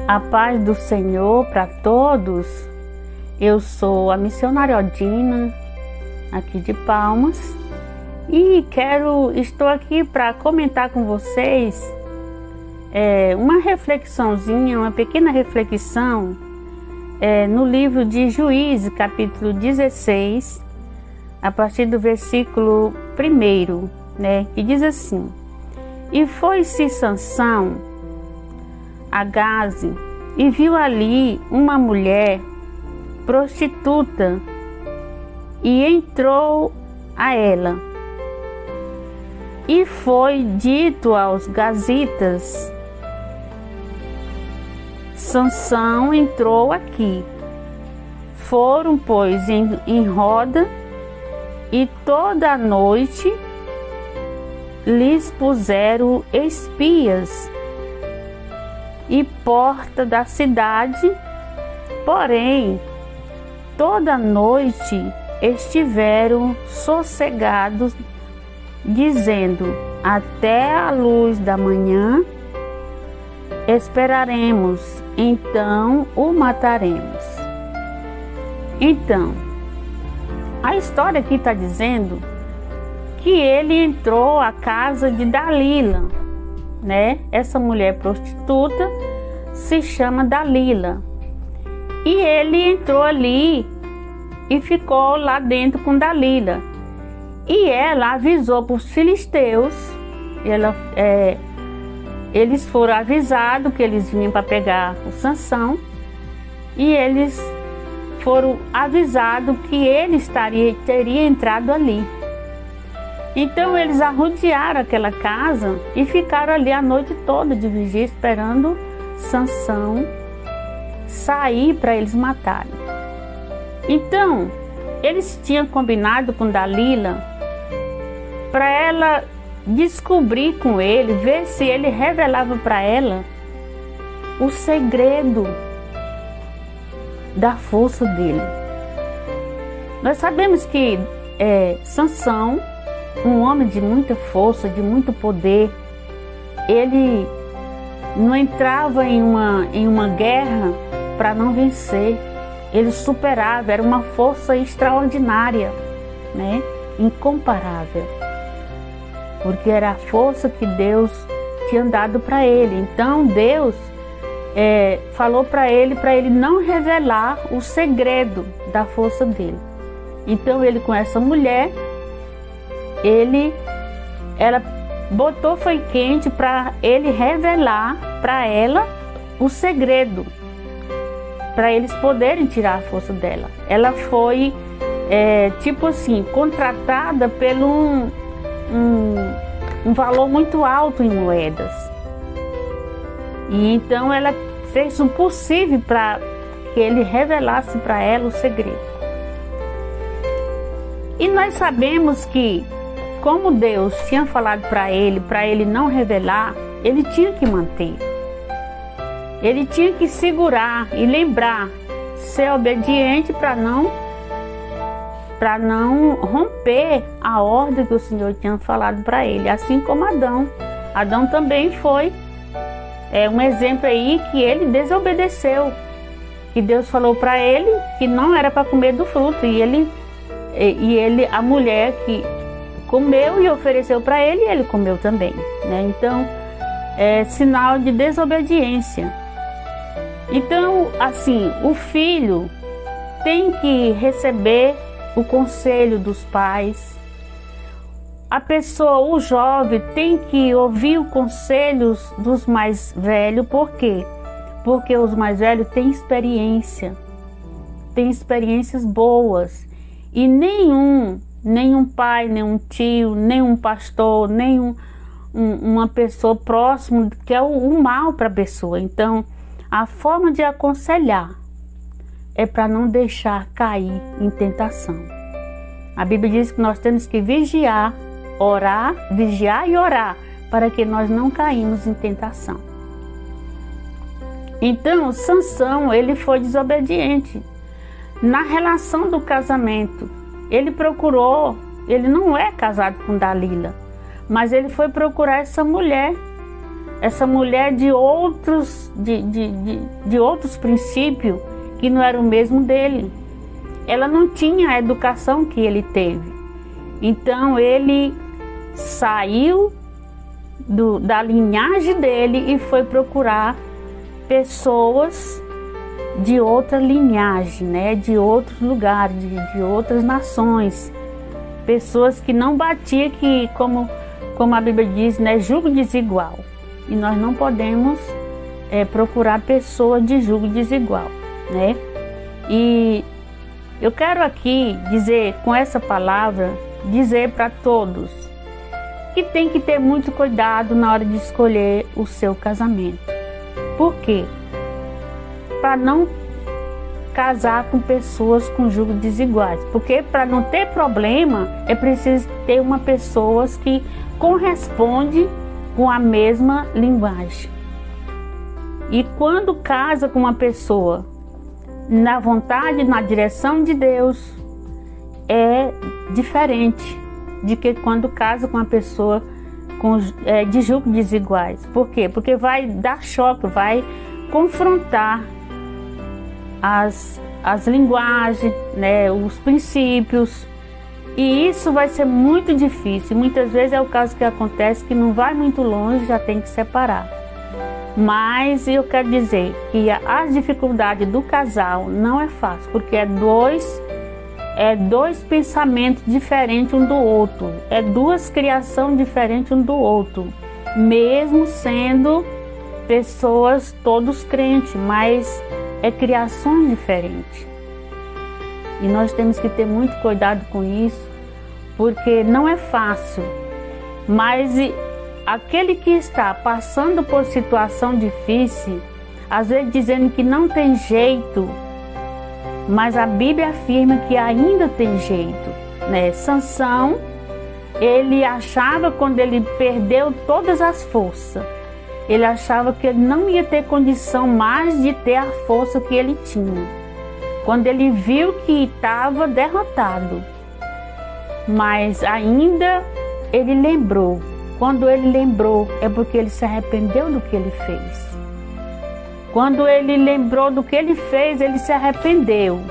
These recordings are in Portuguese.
A paz do Senhor para todos. Eu sou a missionária Odina, aqui de Palmas, e estou aqui para comentar com vocês uma reflexãozinha, uma pequena reflexão no livro de Juízes, capítulo 16, a partir do versículo 1, que diz assim: E foi-se Sansão a Gaze e viu ali uma mulher prostituta e entrou a ela. E foi dito aos gazitas: Sansão entrou aqui. Foram, pois, em roda, e toda a noite lhes puseram espias e porta da cidade, porém toda noite estiveram sossegados, dizendo: até a luz da manhã esperaremos, então o mataremos. Então, a história aqui está dizendo que ele entrou à casa de Dalila, Essa mulher prostituta se chama Dalila. E ele entrou ali e ficou lá dentro com Dalila. E ela avisou para os filisteus, eles foram avisados que eles vinham para pegar o Sansão, e eles foram avisados que ele teria entrado ali. Então eles arrodearam aquela casa e ficaram ali a noite toda de vigia, esperando Sansão sair para eles matarem. Então eles tinham combinado com Dalila para ela descobrir com ele, ver se ele revelava para ela o segredo da força dele. Nós sabemos que Sansão, um homem de muita força, de muito poder, ele não entrava em uma guerra para não vencer. Ele superava, era uma força extraordinária, incomparável, porque era a força que Deus tinha dado para ele. Então Deus falou para ele não revelar o segredo da força dele. Então ele, com essa mulher, ela botou foi quente para ele revelar para ela o segredo, para eles poderem tirar a força dela. Ela foi contratada pelo um valor muito alto em moedas. E então ela fez o possível para que ele revelasse para ela o segredo. E nós sabemos que, como Deus tinha falado para ele não revelar, ele tinha que manter. Ele tinha que segurar e lembrar, ser obediente para não romper a ordem que o Senhor tinha falado para ele. Assim como Adão. Adão também foi um exemplo aí que ele desobedeceu. Que Deus falou para ele que não era para comer do fruto. E a mulher que comeu e ofereceu para ele, e ele comeu também, Então, é sinal de desobediência. Então, assim, o filho tem que receber o conselho dos pais. A pessoa, o jovem, tem que ouvir os conselhos dos mais velhos. Por quê? Porque os mais velhos têm experiência, têm experiências boas. E nenhum pai, nenhum tio, nenhum pastor, uma pessoa próxima quer o mal para a pessoa. Então, a forma de aconselhar é para não deixar cair em tentação. A Bíblia diz que nós temos que vigiar e orar para que nós não caímos em tentação. Então, Sansão, ele foi desobediente. Na relação do casamento, ele não é casado com Dalila, mas ele foi procurar essa mulher essa mulher de outros princípios que não era o mesmo dele. Ela não tinha a educação que ele teve. Então ele saiu da linhagem dele e foi procurar pessoas de outra linhagem, né? De outros lugares, de outras nações. Pessoas que não batiam, que como a Bíblia diz, né? Jugo desigual. E nós não podemos procurar pessoas de jugo desigual, né? E eu quero aqui dizer, com essa palavra, dizer para todos que tem que ter muito cuidado na hora de escolher o seu casamento. Por quê? Para não casar com pessoas com jugo desiguais. Porque para não ter problema, é preciso ter uma pessoa que corresponde com a mesma linguagem. E quando casa com uma pessoa na vontade, na direção de Deus, é diferente de que quando casa com uma pessoa de julgo desiguais. Por quê? Porque vai dar choque, vai confrontar as linguagens, né, os princípios, e isso vai ser muito difícil. Muitas vezes é o caso que acontece, que não vai muito longe, já tem que separar. Mas eu quero dizer que as dificuldades do casal não é fácil, porque é dois pensamentos diferentes um do outro, é duas criações diferentes um do outro, mesmo sendo pessoas todos crentes, mas é criações diferentes. E nós temos que ter muito cuidado com isso, porque não é fácil. Mas aquele que está passando por situação difícil, às vezes dizendo que não tem jeito, mas a Bíblia afirma que ainda tem jeito, né? Sansão, ele achava, quando ele perdeu todas as forças, ele achava que ele não ia ter condição mais de ter a força que ele tinha. Quando ele viu que estava derrotado, mas ainda ele lembrou. Quando ele lembrou, é porque ele se arrependeu do que ele fez. Quando ele lembrou do que ele fez, ele se arrependeu.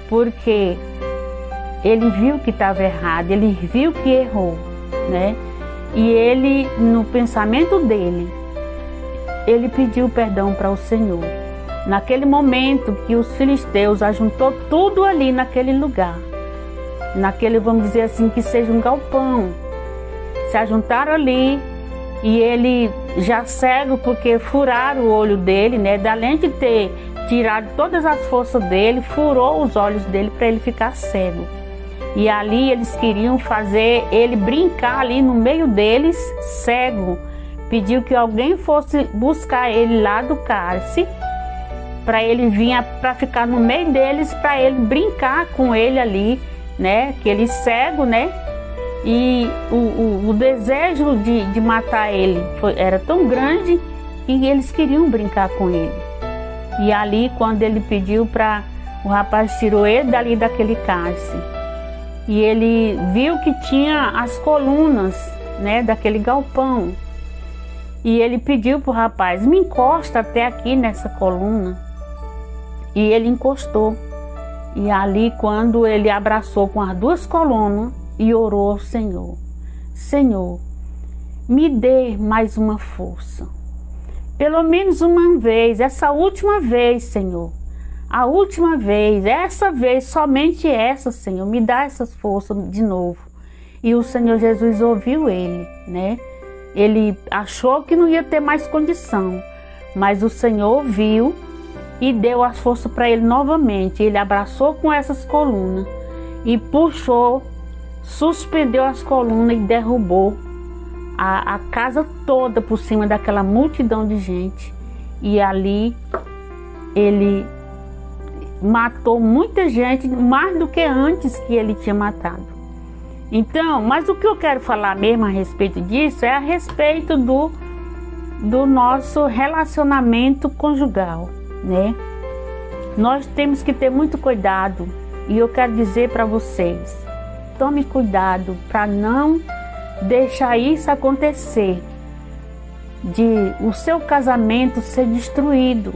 Porque ele viu que estava errado, ele viu que errou, né? E ele, no pensamento dele, ele pediu perdão para o Senhor. Naquele momento que os filisteus ajuntou tudo ali naquele lugar, naquele, vamos dizer assim, que seja um galpão, se ajuntaram ali, e ele já cego, porque furaram o olho dele, né? Além de ter tirado todas as forças dele, furou os olhos dele para ele ficar cego. E ali eles queriam fazer ele brincar ali no meio deles, cego. Pediu que alguém fosse buscar ele lá do cárcere, para ele vir para ficar no meio deles, para ele brincar com ele ali, né? Que ele cego, né? E o desejo de matar ele era tão grande que eles queriam brincar com ele. E ali, quando ele pediu o rapaz tirou ele dali daquele cárcere. E ele viu que tinha as colunas, né, daquele galpão. E ele pediu para o rapaz, me encosta até aqui nessa coluna. E ele encostou. E ali, quando ele abraçou com as duas colunas e orou ao Senhor, Senhor, me dê mais uma força. Pelo menos uma vez, essa última vez, Senhor. A última vez, essa vez, somente essa, Senhor, me dá essas forças de novo. E o Senhor Jesus ouviu ele, né? Ele achou que não ia ter mais condição, mas o Senhor ouviu e deu as forças para ele novamente. Ele abraçou com essas colunas e puxou, suspendeu as colunas e derrubou a casa toda por cima daquela multidão de gente. E ali ele matou muita gente, mais do que antes que ele tinha matado. Então, mas o que eu quero falar mesmo a respeito disso é a respeito do nosso relacionamento conjugal, né? Nós temos que ter muito cuidado, e eu quero dizer para vocês, tome cuidado para não deixar isso acontecer, de o seu casamento ser destruído.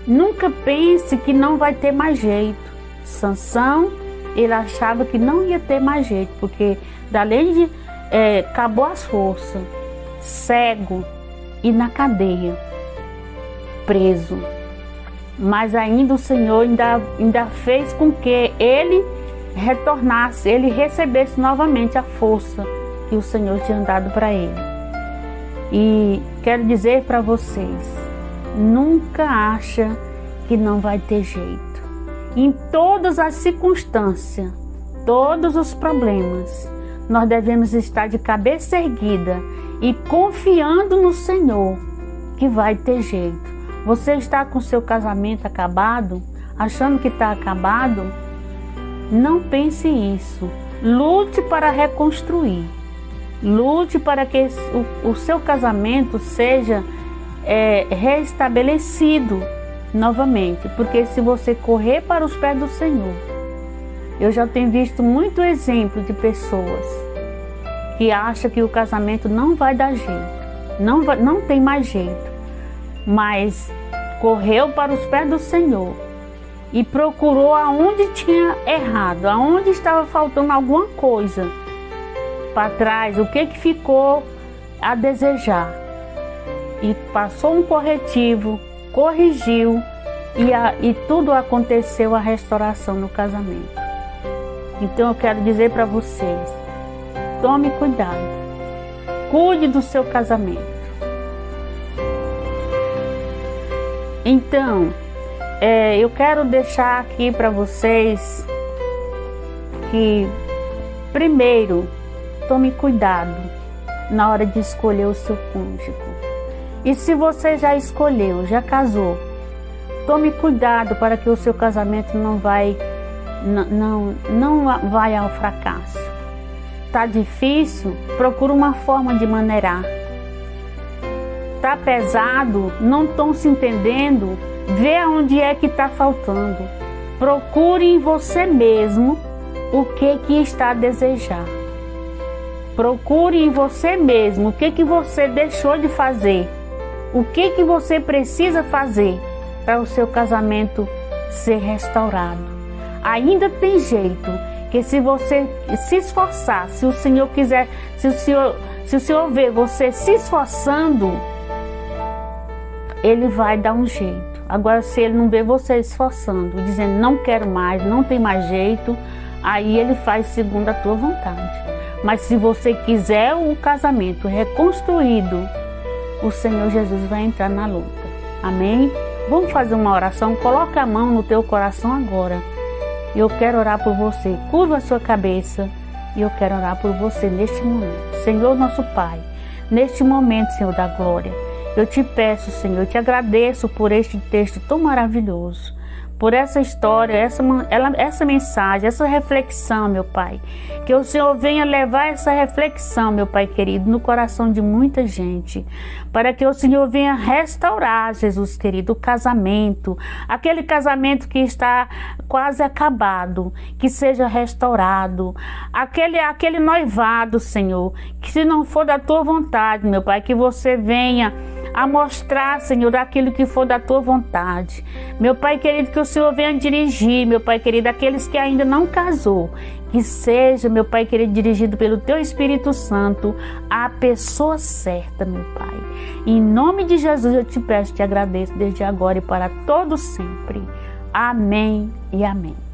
Nunca pense que não vai ter mais jeito. Sansão, ele achava que não ia ter mais jeito, porque além de acabou as forças, cego e na cadeia, preso. Mas ainda o Senhor ainda fez com que ele retornasse, ele recebesse novamente a força que o Senhor tinha dado para ele. E quero dizer para vocês, nunca acha que não vai ter jeito. Em todas as circunstâncias, todos os problemas, nós devemos estar de cabeça erguida e confiando no Senhor que vai ter jeito. Você está com seu casamento acabado, achando que está acabado? Não pense isso. Lute para reconstruir. Lute para que o seu casamento seja restabelecido novamente. Porque se você correr para os pés do Senhor, eu já tenho visto muito exemplo de pessoas que acham que o casamento não vai dar jeito, não tem mais jeito, mas correu para os pés do Senhor e procurou aonde tinha errado, aonde estava faltando alguma coisa para trás, o que ficou a desejar, e passou um corretivo, corrigiu e tudo aconteceu, a restauração no casamento. Então eu quero dizer para vocês, tome cuidado, cuide do seu casamento. Então, eu quero deixar aqui para vocês que, primeiro, tome cuidado na hora de escolher o seu cônjuge. E se você já escolheu, já casou, tome cuidado para que o seu casamento não vai ao fracasso. Tá difícil? Procura uma forma de maneirar. Tá pesado? Não estão se entendendo? Vê aonde é que está faltando. Procure em você mesmo o que está a desejar. Procure em você mesmo o que você deixou de fazer. O que você precisa fazer para o seu casamento ser restaurado. Ainda tem jeito, que se você se esforçar, se o Senhor quiser, se o Senhor ver você se esforçando, Ele vai dar um jeito. Agora, se Ele não vê você esforçando, dizendo não quero mais, não tem mais jeito, aí Ele faz segundo a tua vontade. Mas se você quiser o casamento reconstruído, o Senhor Jesus vai entrar na luta. Amém? Vamos fazer uma oração? Coloca a mão no teu coração agora. Eu quero orar por você. Curva a sua cabeça e eu quero orar por você neste momento. Senhor nosso Pai, neste momento, Senhor da glória, eu te peço, Senhor, eu te agradeço por este texto tão maravilhoso, por essa história, essa mensagem, essa reflexão, meu Pai. Que o Senhor venha levar essa reflexão, meu Pai querido, no coração de muita gente. Para que o Senhor venha restaurar, Jesus querido, o casamento. Aquele casamento que está quase acabado, que seja restaurado. Aquele noivado, Senhor, que se não for da tua vontade, meu Pai, que você venha a mostrar, Senhor, aquilo que for da tua vontade. Meu Pai querido, que o Senhor venha dirigir, meu Pai querido, aqueles que ainda não casou, que seja, meu Pai querido, dirigido pelo teu Espírito Santo, a pessoa certa, meu Pai. Em nome de Jesus eu te peço, te agradeço desde agora e para todo sempre. Amém e amém.